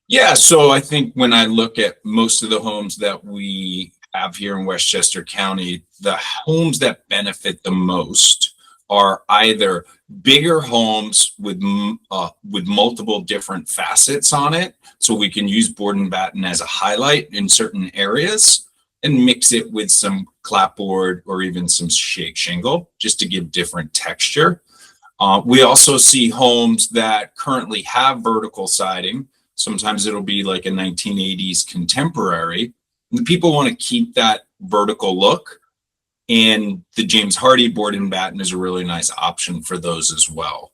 Yeah, so I think when I look at most of the homes that we have here in Westchester County, the homes that benefit the most are either bigger homes with multiple different facets on it, so we can use board and batten as a highlight in certain areas and mix it with some clapboard or even some shake shingle just to give different texture. We also see homes that currently have vertical siding. Sometimes it'll be like a 1980s contemporary. And people want to keep that vertical look. And the James Hardie board and batten is a really nice option for those as well.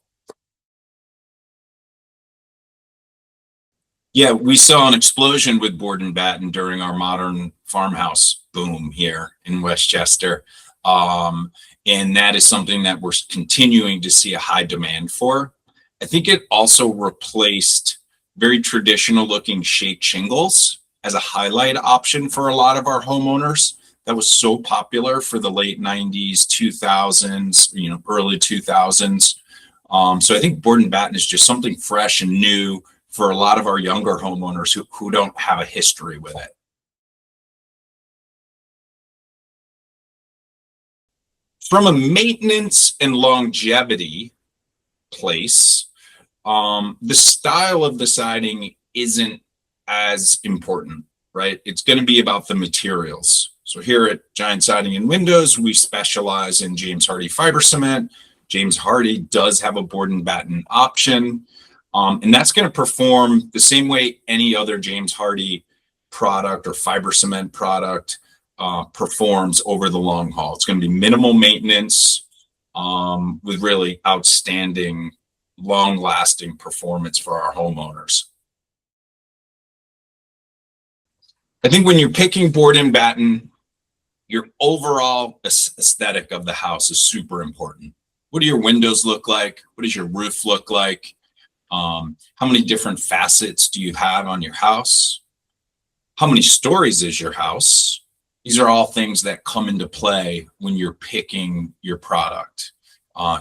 Yeah, we saw an explosion with board and batten during our modern farmhouse boom here in Westchester. And that is something that we're continuing to see a high demand for. I think it also replaced very traditional looking shake shingles as a highlight option for a lot of our homeowners. That was so popular for the late 90s, 2000s, early 2000s. So I think board and batten is just something fresh and new for a lot of our younger homeowners who don't have a history with it. From a maintenance and longevity place, the style of the siding isn't as important, right? It's going to be about the materials. So here at Giant Siding and Windows, we specialize in James Hardie fiber cement. James Hardie does have a board and batten option. And that's going to perform the same way any other James Hardie product or fiber cement product performs over the long haul. It's going to be minimal maintenance with really outstanding, long-lasting performance for our homeowners. I think when you're picking board and batten, your overall aesthetic of the house is super important. What do your windows look like? What does your roof look like? How many different facets do you have on your house? How many stories is your house? These are all things that come into play when you're picking your product,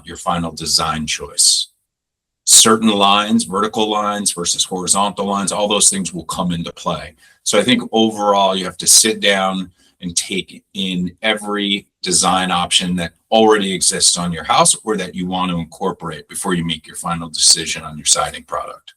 your final design choice. Certain lines, vertical lines versus horizontal lines, all those things will come into play. So I think overall you have to sit down and take in every design option that already exists on your house or that you want to incorporate before you make your final decision on your siding product.